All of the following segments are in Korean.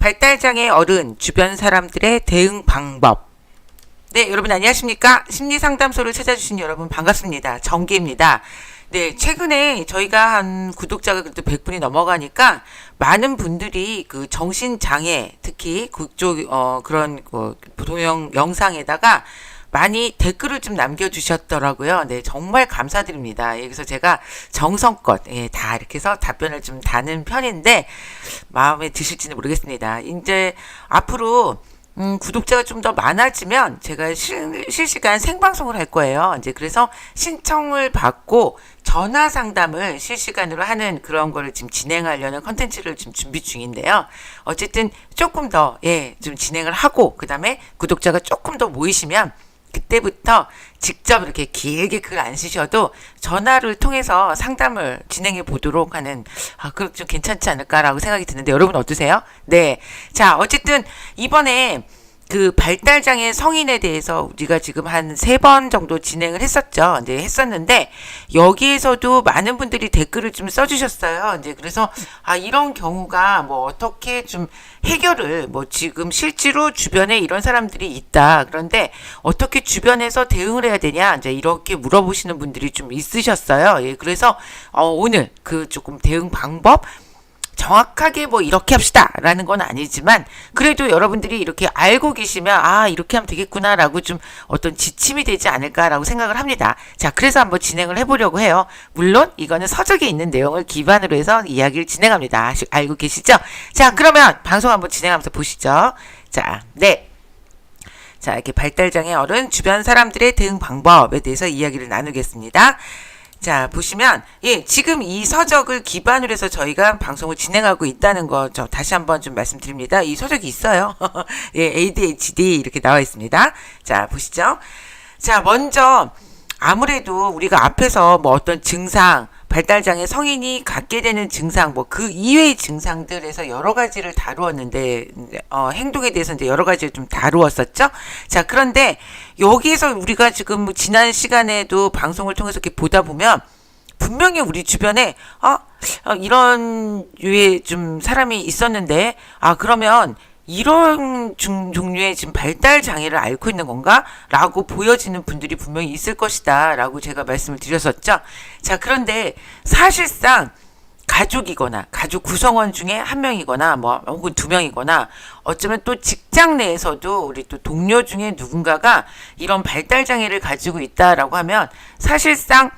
발달장애 어른 주변 사람들의 대응 방법. 네, 여러분 안녕하십니까? 심리상담소를 찾아주신 여러분 반갑습니다. 정기입니다. 네, 최근에 저희가 한 구독자가 그래도 100분이 넘어가니까 많은 분들이 그 정신장애, 특히 그쪽 그런 동영 영상에다가 많이 댓글을 좀 남겨주셨더라고요. 네, 정말 감사드립니다. 그래서 제가 정성껏 다 이렇게 해서 답변을 좀 다는 편인데 마음에 드실지는 모르겠습니다. 이제 앞으로 구독자가 좀 더 많아지면 제가 실시간 생방송을 할 거예요. 이제 그래서 신청을 받고 전화 상담을 실시간으로 하는 그런 거를 지금 진행하려는 컨텐츠를 지금 준비 중인데요. 어쨌든 조금 더, 좀 진행을 하고, 그 다음에 구독자가 조금 더 모이시면 그때부터 직접 이렇게 길게 글 안 쓰셔도 전화를 통해서 상담을 진행해 보도록 하는, 그럼 좀 괜찮지 않을까라고 생각이 드는데 여러분 어떠세요? 네. 자, 어쨌든 이번에 그 발달장애 성인에 대해서 우리가 지금 한 3번 정도 진행을 했었죠. 이제 했었는데 여기에서도 많은 분들이 댓글을 좀 써주셨어요. 이제 그래서 이런 경우가 뭐 어떻게 좀 해결을 지금 실제로 주변에 이런 사람들이 있다. 그런데 어떻게 주변에서 대응을 해야 되냐 이제 이렇게 물어보시는 분들이 좀 있으셨어요. 그래서 오늘 그 조금 대응 방법 정확하게 이렇게 합시다 라는 건 아니지만 그래도 여러분들이 이렇게 알고 계시면 이렇게 하면 되겠구나 라고 좀 어떤 지침이 되지 않을까 라고 생각을 합니다. 자, 그래서 한번 진행을 해보려고 해요. 물론 이거는 서적에 있는 내용을 기반으로 해서 이야기를 진행합니다. 알고 계시죠? 자, 그러면 방송 한번 진행하면서 보시죠. 자, 네. 자, 이렇게 발달장애 어른 주변 사람들의 대응 방법에 대해서 이야기를 나누겠습니다. 자, 보시면, 지금 이 서적을 기반으로 해서 저희가 방송을 진행하고 있다는 거, 다시 한번 좀 말씀드립니다. 이 서적이 있어요. ADHD 이렇게 나와 있습니다. 자, 보시죠. 자, 먼저, 아무래도 우리가 앞에서 어떤 증상, 발달장애 성인이 갖게 되는 증상, 그 이외의 증상들에서 여러 가지를 다루었는데, 행동에 대해서 이제 여러 가지를 좀 다루었었죠? 자, 그런데 여기에서 우리가 지금 지난 시간에도 방송을 통해서 이렇게 보다 보면, 분명히 우리 주변에, 이런 유의 좀 사람이 있었는데, 그러면, 이런 종류의 지금 발달 장애를 앓고 있는 건가? 라고 보여지는 분들이 분명히 있을 것이다. 라고 제가 말씀을 드렸었죠. 자, 그런데 사실상 가족이거나 가족 구성원 중에 한 명이거나 혹은 2명이거나 어쩌면 또 직장 내에서도 우리 또 동료 중에 누군가가 이런 발달 장애를 가지고 있다라고 하면 사실상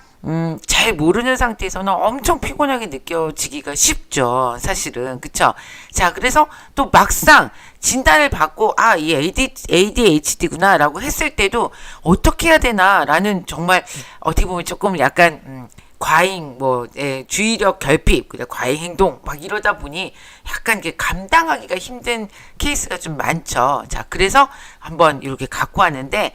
잘 모르는 상태에서는 엄청 피곤하게 느껴지기가 쉽죠. 사실은. 그쵸? 자, 그래서 또 막상 진단을 받고, 이 ADHD구나, 라고 했을 때도 어떻게 해야 되나, 라는 정말, 어떻게 보면 조금 약간, 과잉, 주의력 결핍, 과잉 행동, 이러다 보니 약간 이게 감당하기가 힘든 케이스가 좀 많죠. 자, 그래서 한번 이렇게 갖고 왔는데,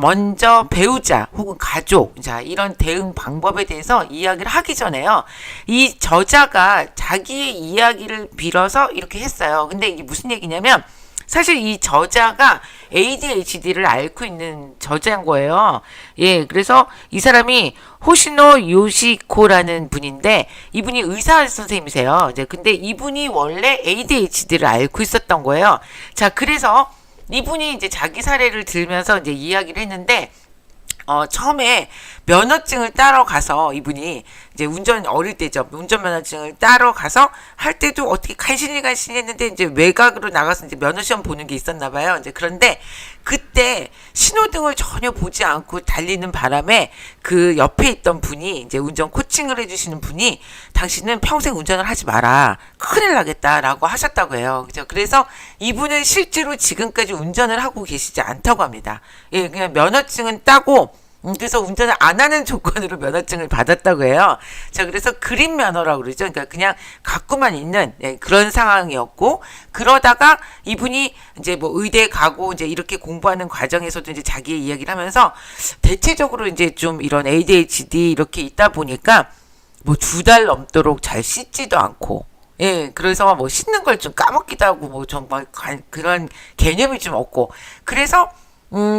먼저 배우자 혹은 가족, 자, 이런 대응 방법에 대해서 이야기를 하기 전에요. 이 저자가 자기의 이야기를 빌어서 이렇게 했어요. 근데 이게 무슨 얘기냐면, 사실 이 저자가 ADHD를 앓고 있는 저자인 거예요. 그래서 이 사람이 호시노 요시코라는 분인데 이분이 의사 선생님이세요. 근데 이분이 원래 ADHD를 앓고 있었던 거예요. 자, 그래서 이분이 이제 자기 사례를 들면서 이제 이야기를 했는데 처음에 면허증을 따러 가서 이분이 이제 어릴 때죠. 운전면허증을 따러 가서 할 때도 어떻게 간신히 했는데 이제 외곽으로 나가서 이제 면허시험 보는 게 있었나 봐요. 이제 그런데 그때 신호등을 전혀 보지 않고 달리는 바람에 그 옆에 있던 분이 이제 운전 코칭을 해주시는 분이 당신은 평생 운전을 하지 마라. 큰일 나겠다라고 하셨다고 해요. 그래서 이분은 실제로 지금까지 운전을 하고 계시지 않다고 합니다. 그냥 면허증은 따고 그래서 운전을 안 하는 조건으로 면허증을 받았다고 해요. 자, 그래서 그린 면허라고 그러죠. 그러니까 그냥 갖고만 있는 그런 상황이었고, 그러다가 이분이 이제 의대 가고 이제 이렇게 공부하는 과정에서도 이제 자기의 이야기를 하면서 대체적으로 이제 좀 이런 ADHD 이렇게 있다 보니까 2달 넘도록 잘 씻지도 않고, 그래서 씻는 걸 좀 까먹기도 하고 정말 그런 개념이 좀 없고, 그래서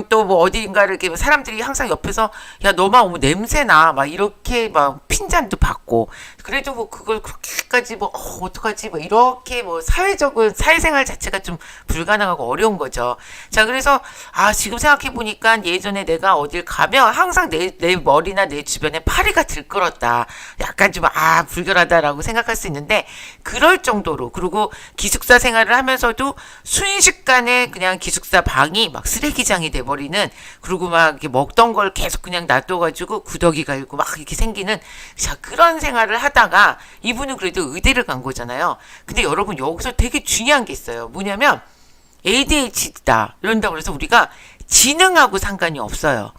또 어딘가를 이렇게 사람들이 항상 옆에서 야 너만 오면 냄새나 이렇게 핀잔도 받고, 그래도 뭐 그걸 그렇게까지 뭐 어떡하지 뭐 이렇게 뭐 사회적인 사회생활 자체가 좀 불가능하고 어려운 거죠. 자, 그래서 지금 생각해 보니까 예전에 내가 어딜 가면 항상 내 머리나 내 주변에 파리가 들끓었다. 약간 좀 불결하다라고 생각할 수 있는데, 그럴 정도로, 그리고 기숙사 생활을 하면서도 순식간에 그냥 기숙사 방이 막 쓰레기장이 돼버리는, 그리고 막 이렇게 먹던 걸 계속 그냥 놔둬가지고 구더기가 일고 막 이렇게 생기는, 자, 그런 생활을 하다가 이분은 그래도 의대를 간 거잖아요. 근데 여러분, 여기서 되게 중요한 게 있어요. 뭐냐면 ADHD다 이런다고 그래서 우리가 지능하고 상관이 없어요.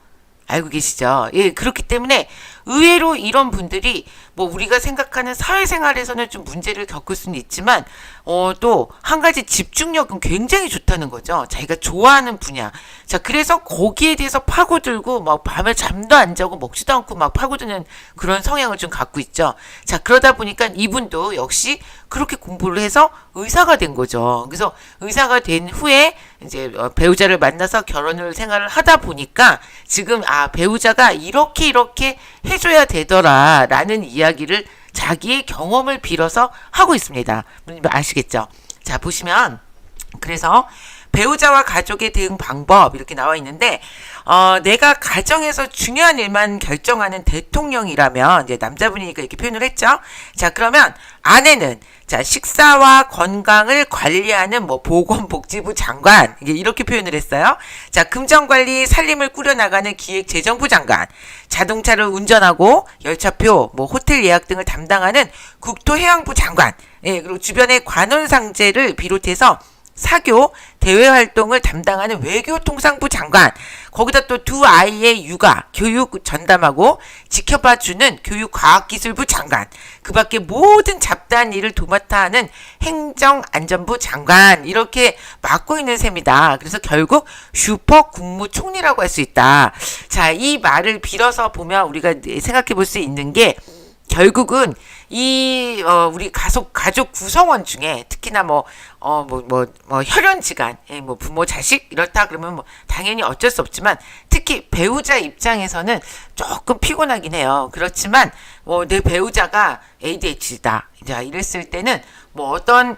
알고 계시죠? 예, 그렇기 때문에 의외로 이런 분들이 뭐 우리가 생각하는 사회생활에서는 좀 문제를 겪을 수는 있지만 또 한 가지 집중력은 굉장히 좋다는 거죠. 자기가 좋아하는 분야. 자, 그래서 거기에 대해서 파고들고 막 밤에 잠도 안 자고 먹지도 않고 막 파고드는 그런 성향을 좀 갖고 있죠. 자, 그러다 보니까 이분도 역시 그렇게 공부를 해서 의사가 된 거죠. 그래서 의사가 된 후에 이제 배우자를 만나서 결혼을 생활을 하다 보니까 지금 배우자가 이렇게 해줘야 되더라라는 이야기를 자기의 경험을 빌어서 하고 있습니다. 아시겠죠? 자, 보시면 그래서 배우자와 가족의 대응 방법 이렇게 나와 있는데 내가 가정에서 중요한 일만 결정하는 대통령이라면, 이제 남자분이니까 이렇게 표현을 했죠. 자, 그러면 아내는 자, 식사와 건강을 관리하는 뭐 보건복지부 장관, 이렇게 표현을 했어요. 자, 금전관리 살림을 꾸려나가는 기획재정부 장관, 자동차를 운전하고 열차표, 뭐 호텔 예약 등을 담당하는 국토해양부 장관, 예, 그리고 주변의 관원상제를 비롯해서 사교, 대외활동을 담당하는 외교통상부 장관, 거기다 또 두 아이의 육아, 교육 전담하고 지켜봐주는 교육과학기술부 장관, 그 밖에 모든 잡다한 일을 도맡아 하는 행정안전부 장관, 이렇게 맡고 있는 셈이다. 그래서 결국 슈퍼 국무총리라고 할 수 있다. 자, 이 말을 빌어서 보면 우리가 생각해 볼 수 있는 게, 결국은 우리 가족 구성원 중에 특히나 혈연지간, 뭐 부모 자식 이렇다 그러면 뭐 당연히 어쩔 수 없지만, 특히 배우자 입장에서는 조금 피곤하긴 해요. 그렇지만 내 배우자가 ADHD다, 자, 이랬을 때는 뭐 어떤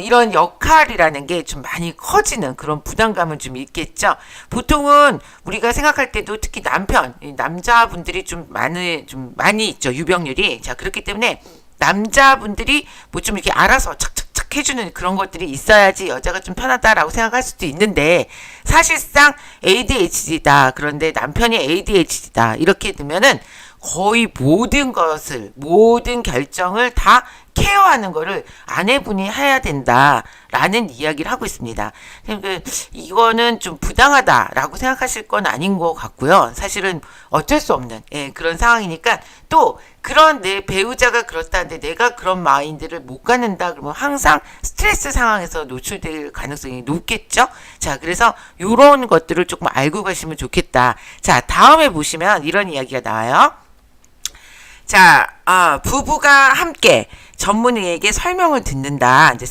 이런 역할이라는 게 좀 많이 커지는 그런 부담감은 좀 있겠죠. 보통은 우리가 생각할 때도 특히 남자분들이 좀 많이 있죠. 유병률이. 자, 그렇기 때문에 남자분들이 뭐 좀 이렇게 알아서 착착착 해주는 그런 것들이 있어야지 여자가 좀 편하다라고 생각할 수도 있는데, 사실상 ADHD다. 그런데 남편이 ADHD다. 이렇게 되면은 거의 모든 결정을 다 케어하는 거를 아내분이 해야 된다라는 이야기를 하고 있습니다. 그러니까 이거는 좀 부당하다라고 생각하실 건 아닌 것 같고요. 사실은 어쩔 수 없는 그런 상황이니까, 또 그런 내 배우자가 그렇다는데 내가 그런 마인드를 못 갖는다 그러면 항상 스트레스 상황에서 노출될 가능성이 높겠죠. 자, 그래서 이런 것들을 조금 알고 가시면 좋겠다. 자, 다음에 보시면 이런 이야기가 나와요. 자, 부부가 함께 전문의에게 설명을 듣는다. 이제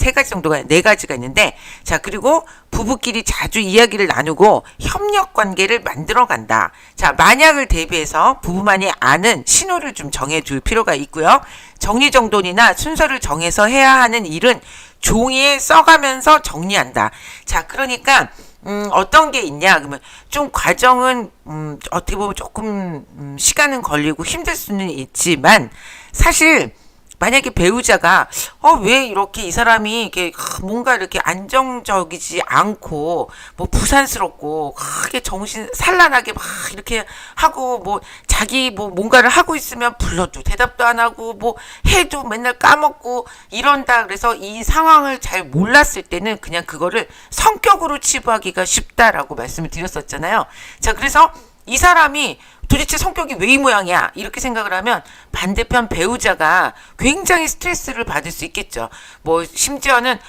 네 가지가 있는데, 자, 그리고 부부끼리 자주 이야기를 나누고 협력 관계를 만들어 간다. 자, 만약을 대비해서 부부만이 아는 신호를 좀 정해줄 필요가 있고요. 정리정돈이나 순서를 정해서 해야 하는 일은 종이에 써가면서 정리한다. 자, 그러니까 어떤 게 있냐 그러면, 좀 과정은 어떻게 보면 조금 시간은 걸리고 힘들 수는 있지만, 사실 만약에 배우자가 왜 이렇게 이 사람이 이렇게 뭔가 이렇게 안정적이지 않고 뭐 부산스럽고 크게 정신 산란하게 막 이렇게 하고, 뭐 자기 뭐 뭔가를 하고 있으면 불러도 대답도 안 하고 뭐 해도 맨날 까먹고 이런다. 그래서 이 상황을 잘 몰랐을 때는 그냥 그거를 성격으로 치부하기가 쉽다라고 말씀을 드렸었잖아요. 자, 그래서 이 사람이 도대체 성격이 왜 이 모양이야? 이렇게 생각을 하면 반대편 배우자가 굉장히 스트레스를 받을 수 있겠죠. 뭐 심지어는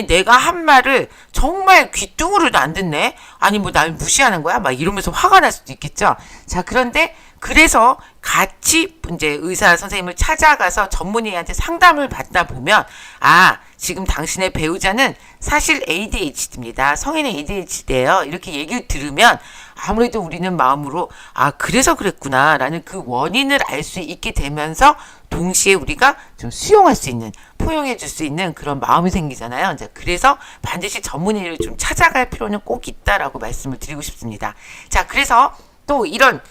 내가 한 말을 정말 귀뚱으로도 안 듣네? 뭐 날 무시하는 거야? 막 이러면서 화가 날 수도 있겠죠. 자, 그런데 그래서 같이 이제 의사 선생님을 찾아가서 전문의한테 상담을 받다 보면, 지금 당신의 배우자는 사실 ADHD입니다. 성인의 ADHD예요. 이렇게 얘기를 들으면 아무래도 우리는 마음으로 그래서 그랬구나 라는 그 원인을 알 수 있게 되면서 동시에 우리가 좀 수용할 수 있는, 포용해 줄 수 있는 그런 마음이 생기잖아요. 이제 그래서 반드시 전문의를 좀 찾아갈 필요는 꼭 있다라고 말씀을 드리고 싶습니다. 자, 그래서 또 이런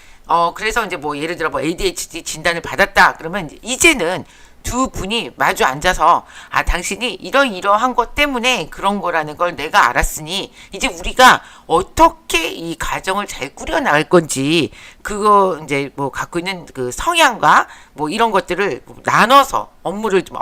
그래서 이제 뭐 예를 들어 뭐 ADHD 진단을 받았다 그러면 이제는 두 분이 마주 앉아서 당신이 이러한 것 때문에 그런 거라는 걸 내가 알았으니 이제 우리가 어떻게 이 가정을 잘 꾸려나갈 건지 그거 이제 뭐 갖고 있는 그 성향과 뭐 이런 것들을 나눠서 업무를 좀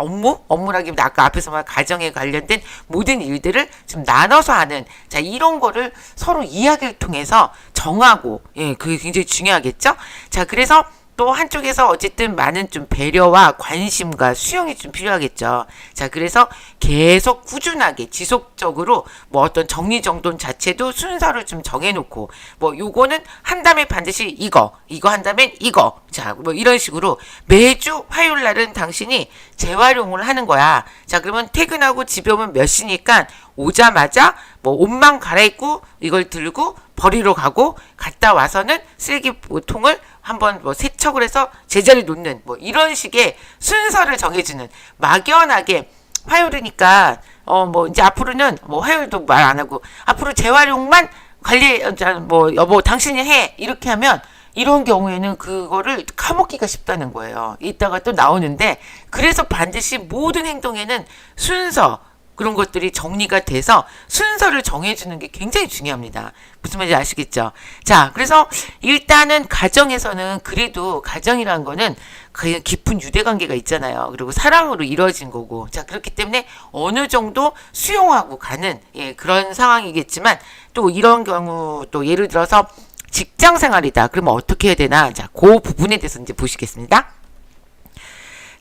업무라기보다 아까 앞에서 말 가정에 관련된 모든 일들을 좀 나눠서 하는 자 이런 거를 서로 이야기를 통해서 정하고 그게 굉장히 중요하겠죠. 자 그래서 또 한쪽에서 어쨌든 많은 좀 배려와 관심과 수용이 좀 필요하겠죠. 자, 그래서 계속 꾸준하게 지속적으로 뭐 어떤 정리정돈 자체도 순서를 좀 정해놓고 뭐 요거는 한다음에 반드시 이거 한다면 이거 자, 뭐 이런 식으로 매주 화요일 날은 당신이 재활용을 하는 거야. 자, 그러면 퇴근하고 집에 오면 몇 시니까 오자마자 뭐 옷만 갈아입고 이걸 들고 버리러 가고 갔다 와서는 쓰레기통을 한번 뭐 세척을 해서 제자리에 놓는 뭐 이런 식의 순서를 정해주는 막연하게 화요일이니까 뭐 이제 앞으로는 뭐 화요일도 말 안 하고 앞으로 재활용만 관리 뭐 여보 당신이 해 이렇게 하면 이런 경우에는 그거를 까먹기가 쉽다는 거예요. 이따가 또 나오는데 그래서 반드시 모든 행동에는 순서 그런 것들이 정리가 돼서 순서를 정해주는 게 굉장히 중요합니다. 무슨 말인지 아시겠죠? 자, 그래서 일단은 가정에서는 그래도 가정이라는 거는 그냥 깊은 유대관계가 있잖아요. 그리고 사랑으로 이루어진 거고. 자, 그렇기 때문에 어느 정도 수용하고 가는 그런 상황이겠지만 또 이런 경우 또 예를 들어서 직장 생활이다. 그러면 어떻게 해야 되나? 자, 그 부분에 대해서 이제 보시겠습니다.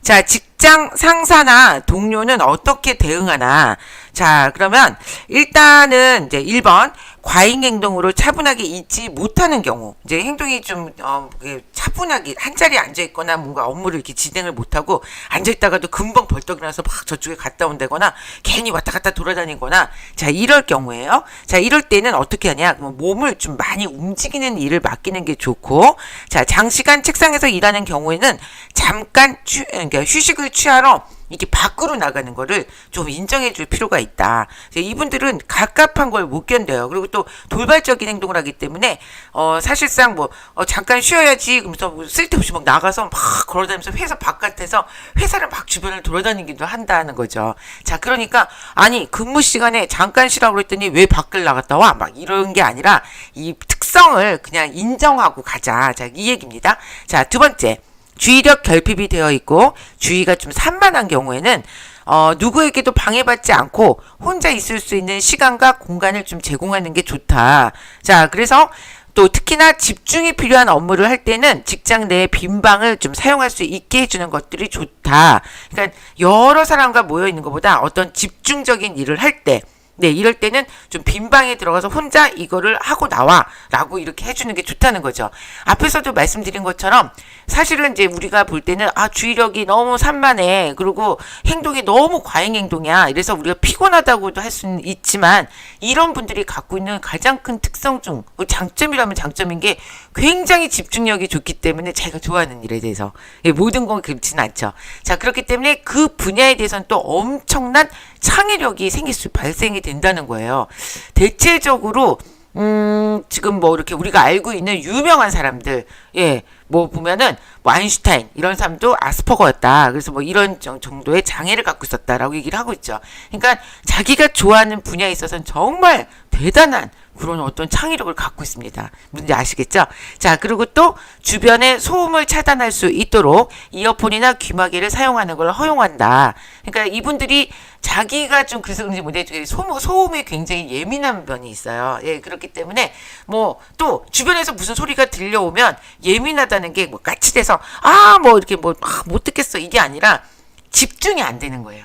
자, 직장 상사나 동료는 어떻게 대응하나? 자, 그러면 일단은 이제 1번 과잉 행동으로 차분하게 있지 못하는 경우, 이제 행동이 좀 차분하게 한 자리에 앉아 있거나 뭔가 업무를 이렇게 진행을 못하고 앉아 있다가도 금방 벌떡 일어나서 막 저쪽에 갔다 온다거나 괜히 왔다 갔다 돌아다니거나 자 이럴 경우에요. 자 이럴 때는 어떻게 하냐? 몸을 좀 많이 움직이는 일을 맡기는 게 좋고, 자 장시간 책상에서 일하는 경우에는 잠깐 그러니까 휴식을 취하러 이게 밖으로 나가는 거를 좀 인정해 줄 필요가 있다. 이분들은 갑갑한 걸 못 견뎌요. 그리고 또 돌발적인 행동을 하기 때문에 사실상 뭐 잠깐 쉬어야지 그러면서 뭐 쓸데없이 막 나가서 막 걸어다니면서 회사 바깥에서 회사를 막 주변을 돌아다니기도 한다는 거죠. 자, 그러니까 아니 근무 시간에 잠깐 쉬라고 그랬더니 왜 밖을 나갔다 와? 막 이런 게 아니라 이 특성을 그냥 인정하고 가자. 자, 이 얘기입니다. 자, 두 번째. 주의력 결핍이 되어 있고 주의가 좀 산만한 경우에는 누구에게도 방해받지 않고 혼자 있을 수 있는 시간과 공간을 좀 제공하는 게 좋다. 자, 그래서 또 특히나 집중이 필요한 업무를 할 때는 직장 내에 빈 방을 좀 사용할 수 있게 해주는 것들이 좋다. 그러니까 여러 사람과 모여 있는 것보다 어떤 집중적인 일을 할 때 이럴 때는 좀 빈방에 들어가서 혼자 이거를 하고 나와 라고 이렇게 해주는 게 좋다는 거죠. 앞에서도 말씀드린 것처럼 사실은 이제 우리가 볼 때는 주의력이 너무 산만해. 그리고 행동이 너무 과잉 행동이야. 이래서 우리가 피곤하다고도 할 수는 있지만 이런 분들이 갖고 있는 가장 큰 특성 중 장점이라면 장점인 게 굉장히 집중력이 좋기 때문에 자기가 좋아하는 일에 대해서 모든 건 그렇지는 않죠. 자, 그렇기 때문에 그 분야에 대해서는 또 엄청난 창의력이 발생이 된다는 거예요. 대체적으로 지금 뭐 이렇게 우리가 알고 있는 유명한 사람들, 뭐 보면은 뭐 아인슈타인 이런 사람도 아스퍼거였다. 그래서 뭐 이런 정도의 장애를 갖고 있었다라고 얘기를 하고 있죠. 그러니까 자기가 좋아하는 분야에 있어서는 정말 대단한 그런 어떤 창의력을 갖고 있습니다. 뭔지 아시겠죠? 자, 그리고 또 주변의 소음을 차단할 수 있도록 이어폰이나 귀마개를 사용하는 걸 허용한다. 그러니까 이분들이 자기가 좀 그래서 그런지 모르겠는데 소음에 굉장히 예민한 면이 있어요. 그렇기 때문에 뭐 또 주변에서 무슨 소리가 들려오면 예민하다는 게 뭐 까칠해서 뭐 이렇게 뭐 못 듣겠어 이게 아니라 집중이 안 되는 거예요.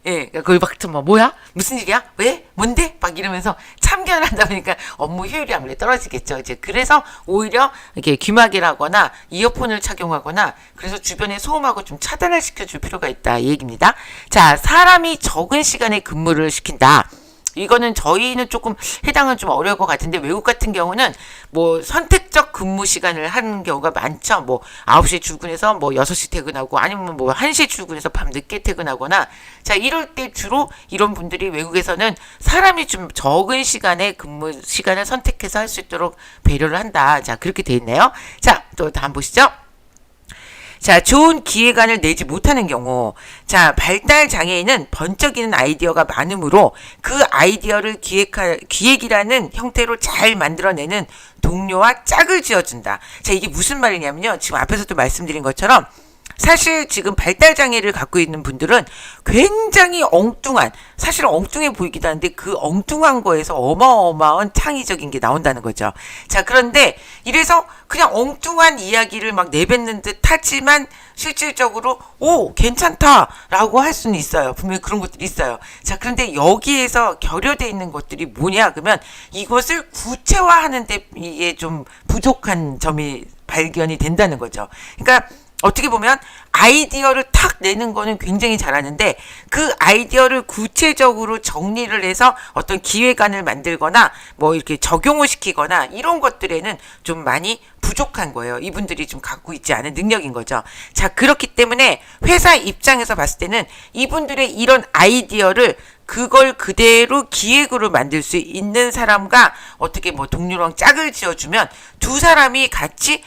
예, 그걸 막 뭐야? 무슨 일이야? 왜? 뭔데? 막 이러면서 참견을 하다 보니까 업무 효율이 아무래도 떨어지겠죠. 이제 그래서 오히려 이렇게 귀마개를 하거나 이어폰을 착용하거나 그래서 주변에 소음하고 좀 차단을 시켜줄 필요가 있다. 이 얘기입니다. 자, 사람이 적은 시간에 근무를 시킨다. 이거는 저희는 조금 해당은 좀 어려울 것 같은데 외국 같은 경우는 뭐 선택적 근무 시간을 하는 경우가 많죠. 뭐 9시에 출근해서 뭐 6시 퇴근하고 아니면 뭐 1시에 출근해서 밤 늦게 퇴근하거나 자 이럴 때 주로 이런 분들이 외국에서는 사람이 좀 적은 시간에 근무 시간을 선택해서 할 수 있도록 배려를 한다. 자 그렇게 돼 있네요. 자 또 다음 보시죠. 자, 좋은 기획안을 내지 못하는 경우, 자, 발달 장애인은 번쩍이는 아이디어가 많으므로 그 아이디어를 기획이라는 형태로 잘 만들어내는 동료와 짝을 지어준다. 자, 이게 무슨 말이냐면요. 지금 앞에서도 말씀드린 것처럼 사실 지금 발달 장애를 갖고 있는 분들은 굉장히 엉뚱한, 사실 엉뚱해 보이기도 하는데 그 엉뚱한 거에서 어마어마한 창의적인 게 나온다는 거죠. 자, 그런데 이래서 그냥 엉뚱한 이야기를 막 내뱉는 듯 하지만 실질적으로 오, 괜찮다라고 할 수는 있어요. 분명히 그런 것들이 있어요. 자, 그런데 여기에서 결여되어 있는 것들이 뭐냐? 그러면 이것을 구체화하는데 이게 좀 부족한 점이 발견이 된다는 거죠. 그러니까 어떻게 보면 아이디어를 탁 내는 거는 굉장히 잘하는데 그 아이디어를 구체적으로 정리를 해서 어떤 기획안을 만들거나 뭐 이렇게 적용을 시키거나 이런 것들에는 좀 많이 부족한 거예요. 이분들이 좀 갖고 있지 않은 능력인 거죠. 자, 그렇기 때문에 회사 입장에서 봤을 때는 이분들의 이런 아이디어를 그걸 그대로 기획으로 만들 수 있는 사람과 어떻게 뭐 동료랑 짝을 지어주면 두 사람이 같이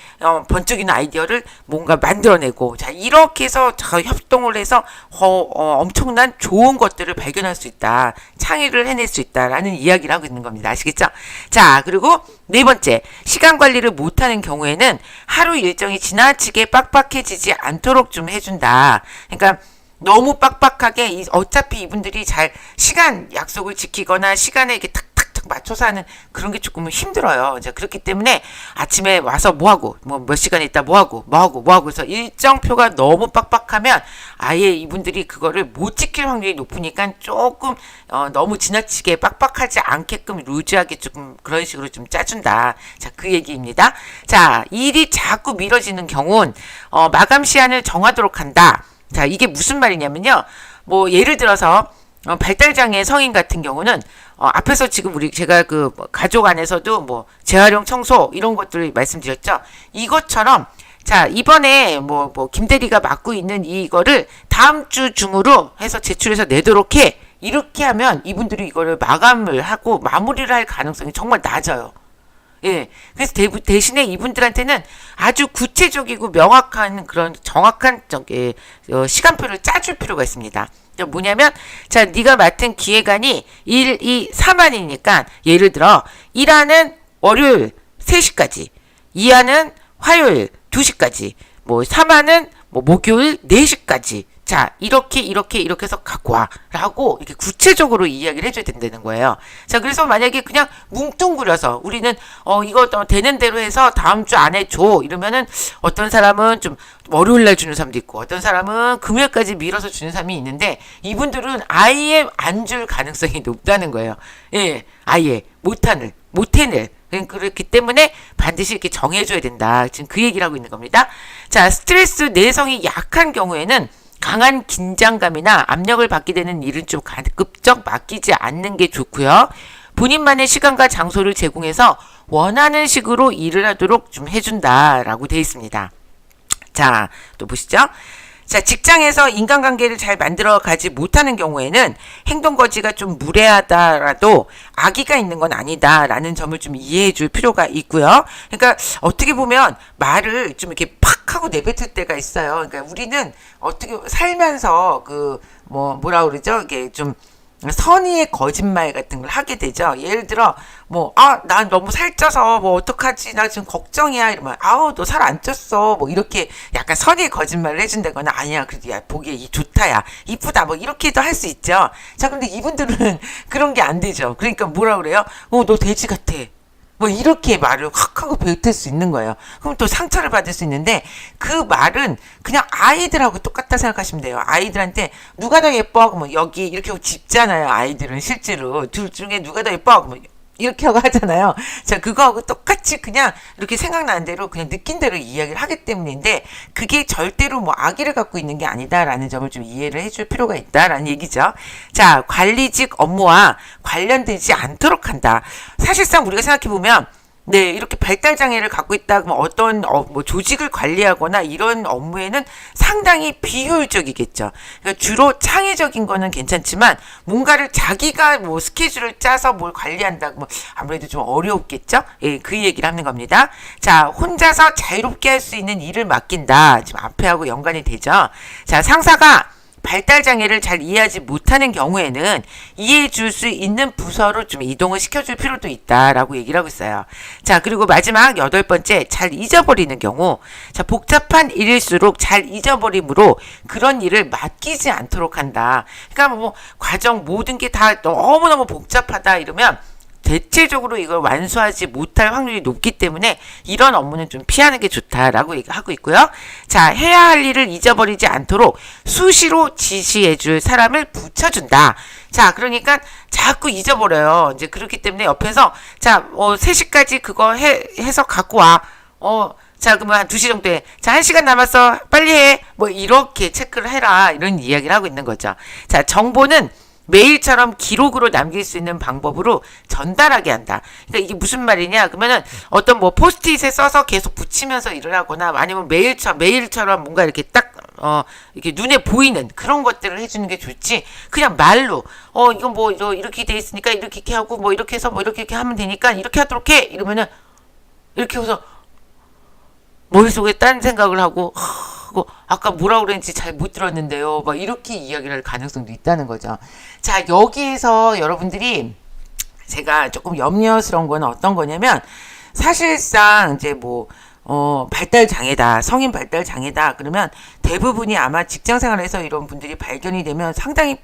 번쩍이는 아이디어를 뭔가 만들어내고 자 이렇게 해서 협동을 해서 엄청난 좋은 것들을 발견할 수 있다. 창의를 해낼 수 있다라는 이야기를 하고 있는 겁니다. 아시겠죠? 자 그리고 네 번째 시간 관리를 못하는 경우에는 하루 일정이 지나치게 빡빡해지지 않도록 좀 해준다. 그러니까 너무 빡빡하게 어차피 이분들이 잘 시간 약속을 지키거나 시간에 이렇게 탁탁탁 맞춰서 하는 그런 게 조금은 힘들어요. 이제 그렇기 때문에 아침에 와서 뭐 하고 뭐 몇 시간 있다 뭐 하고 해서 일정표가 너무 빡빡하면 아예 이분들이 그거를 못 지킬 확률이 높으니까 조금 너무 지나치게 빡빡하지 않게끔 루즈하게 조금 그런 식으로 좀 짜준다. 자, 그 얘기입니다. 자, 일이 자꾸 미뤄지는 경우는 마감 시한을 정하도록 한다. 자, 이게 무슨 말이냐면요. 뭐, 예를 들어서, 발달장애 성인 같은 경우는, 앞에서 지금 제가 그, 가족 안에서도 뭐, 재활용 청소, 이런 것들을 말씀드렸죠. 이것처럼, 자, 이번에 김대리가 맡고 있는 이거를 다음 주 중으로 해서 제출해서 내도록 해. 이렇게 하면 이분들이 이거를 마감을 하고 마무리를 할 가능성이 정말 낮아요. 예. 그래서 대신에 이분들한테는 아주 구체적이고 명확한 그런 정확한 시간표를 짜줄 필요가 있습니다. 뭐냐면, 자, 네가 맡은 기획안이 1, 2, 3안이니까, 예를 들어, 1안은 월요일 3시까지, 2안은 화요일 2시까지, 뭐, 3안은 뭐, 목요일 4시까지, 자, 이렇게 해서 갖고 와. 라고, 이렇게 구체적으로 이야기를 해줘야 된다는 거예요. 자, 그래서 만약에 그냥 뭉뚱그려서, 우리는, 이거 되는 대로 해서 다음 주 안에 줘. 이러면은, 어떤 사람은 좀, 월요일날 주는 사람도 있고, 어떤 사람은 금요일까지 밀어서 주는 사람이 있는데, 이분들은 아예 안 줄 가능성이 높다는 거예요. 예, 아예. 못 해낼. 그렇기 때문에 반드시 이렇게 정해줘야 된다. 지금 그 얘기를 하고 있는 겁니다. 자, 스트레스 내성이 약한 경우에는, 강한 긴장감이나 압력을 받게 되는 일은 좀 가급적 맡기지 않는 게 좋고요. 본인만의 시간과 장소를 제공해서 원하는 식으로 일을 하도록 좀 해준다라고 되어 있습니다. 자, 또 보시죠. 자, 직장에서 인간관계를 잘 만들어 가지 못하는 경우에는 행동거지가 좀 무례하다라도 악의가 있는 건 아니다라는 점을 좀 이해해 줄 필요가 있고요. 그러니까 어떻게 보면 말을 좀 이렇게 팍 하고 내뱉을 때가 있어요. 그러니까 우리는 어떻게 살면서 뭐라 그러죠? 이게 좀 선의의 거짓말 같은 걸 하게 되죠. 예를 들어, 난 너무 살쪄서, 어떡하지? 나 지금 걱정이야. 이러면, 너 살 안 쪘어. 이렇게 약간 선의의 거짓말을 해준다거나, 아니야. 그래도 야, 보기에 좋다, 야. 이쁘다. 이렇게도 할 수 있죠. 자, 근데 이분들은 그런 게 안 되죠. 그러니까 뭐라 그래요? 너 돼지 같아. 뭐 이렇게 말을 확 하고 뱉을 수 있는 거예요. 그럼 또 상처를 받을 수 있는데 그 말은 그냥 아이들하고 똑같다 생각하시면 돼요. 아이들한테 누가 더 예뻐? 그러면 여기 이렇게 하고 짚잖아요. 아이들은 실제로 둘 중에 누가 더 예뻐? 그러면 이렇게 하고 하잖아요. 자, 그거하고 똑같이 그냥 이렇게 생각나는 대로 그냥 느낀 대로 이야기를 하기 때문인데 그게 절대로 뭐 악의를 갖고 있는 게 아니다라는 점을 좀 이해를 해줄 필요가 있다라는 얘기죠. 자, 관리직 업무와 관련되지 않도록 한다. 사실상 우리가 생각해보면 네, 이렇게 발달 장애를 갖고 있다 그러면 어떤 뭐 조직을 관리하거나 이런 업무에는 상당히 비효율적이겠죠. 그러니까 주로 창의적인 거는 괜찮지만 뭔가를 자기가 뭐 스케줄을 짜서 뭘 관리한다 뭐 아무래도 좀 어려웠겠죠. 예, 그 얘기를 하는 겁니다. 자, 혼자서 자유롭게 할 수 있는 일을 맡긴다. 지금 앞에 하고 연관이 되죠. 자, 상사가 발달 장애를 잘 이해하지 못하는 경우에는 이해해 줄 수 있는 부서로 좀 이동을 시켜줄 필요도 있다라고 얘기를 하고 있어요. 자, 그리고 마지막 8번째, 잘 잊어버리는 경우. 자, 복잡한 일일수록 잘 잊어버림으로 그런 일을 맡기지 않도록 한다. 그러니까 뭐 과정 모든 게 다 너무너무 복잡하다 이러면 대체적으로 이걸 완수하지 못할 확률이 높기 때문에 이런 업무는 좀 피하는 게 좋다라고 얘기하고 있고요. 자, 해야 할 일을 잊어버리지 않도록 수시로 지시해줄 사람을 붙여준다. 자, 그러니까 자꾸 잊어버려요. 이제 그렇기 때문에 옆에서 자, 3시까지 그거 해서 갖고 와. 자, 그러면 한 2시 정도에 자, 1시간 남았어. 빨리 해. 뭐 이렇게 체크를 해라. 이런 이야기를 하고 있는 거죠. 자, 정보는 메일처럼 기록으로 남길 수 있는 방법으로 전달하게 한다. 그러니까 이게 무슨 말이냐? 그러면은 어떤 뭐 포스트잇에 써서 계속 붙이면서 일을 하거나 아니면 메일처럼 뭔가 이렇게 딱 이렇게 눈에 보이는 그런 것들을 해주는 게 좋지. 그냥 말로 이건 뭐 이렇게 돼 있으니까 이렇게 하고 뭐 이렇게 해서 뭐 이렇게 하면 되니까 이렇게 하도록 해. 이러면은 이렇게 해서 머릿속에 딴 생각을 하고 아까 뭐라 그랬는지 잘 못 들었는데요. 막 이렇게 이야기를 할 가능성도 있다는 거죠. 자, 여기에서 여러분들이 제가 조금 염려스러운 건 어떤 거냐면 사실상 이제 뭐 발달 장애다, 성인 발달 장애다 그러면 대부분이 아마 직장 생활에서 이런 분들이 발견이 되면 상당히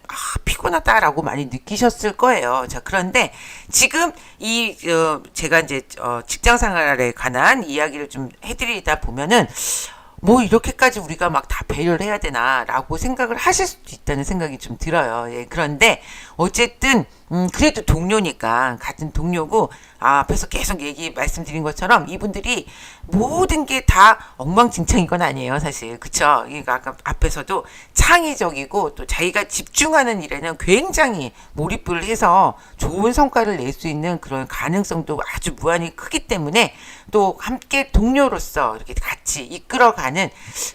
피곤하다라고 많이 느끼셨을 거예요. 자, 그런데 지금 제가 이제 직장 생활에 관한 이야기를 좀 해드리다 보면은 뭐 이렇게까지 우리가 막 다 배려를 해야 되나라고 생각을 하실 수도 있다는 생각이 좀 들어요. 예, 그런데 어쨌든 그래도 동료니까 같은 동료고 앞에서 계속 말씀드린 것처럼 이분들이 모든 게 다 엉망진창인 건 아니에요, 사실. 그쵸? 그러니까 아까 앞에서도 창의적이고 또 자기가 집중하는 일에는 굉장히 몰입을 해서 좋은 성과를 낼 수 있는 그런 가능성도 아주 무한히 크기 때문에 또 함께 동료로서 이렇게 같이 이끌어가는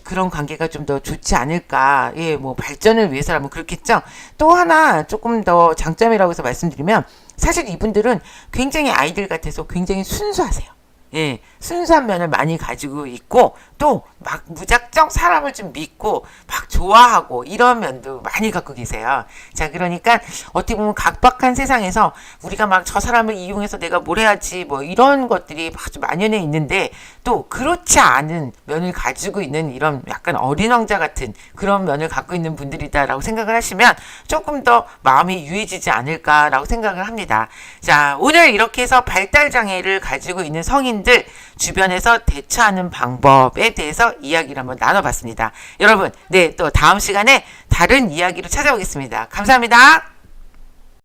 그런 관계가 좀 더 좋지 않을까. 예, 뭐 발전을 위해서라면 그렇겠죠. 또 하나 조금 더 장점이라고 해서 말씀드리면 사실 이분들은 굉장히 아이들 같아서 굉장히 순수하세요. 예, 순수한 면을 많이 가지고 있고 또 막 무작정 사람을 좀 믿고 막 좋아하고 이런 면도 많이 갖고 계세요. 자, 그러니까 어떻게 보면 각박한 세상에서 우리가 막 저 사람을 이용해서 내가 뭘 해야지 뭐 이런 것들이 아주 만연해 있는데 또 그렇지 않은 면을 가지고 있는 이런 약간 어린 왕자 같은 그런 면을 갖고 있는 분들이다라고 생각을 하시면 조금 더 마음이 유해지지 않을까라고 생각을 합니다. 자, 오늘 이렇게 해서 발달 장애를 가지고 있는 성인들 주변에서 대처하는 방법에 대해서 이야기를 한번 나눠봤습니다. 여러분, 네, 또 다음 시간에 다른 이야기로 찾아오겠습니다. 감사합니다.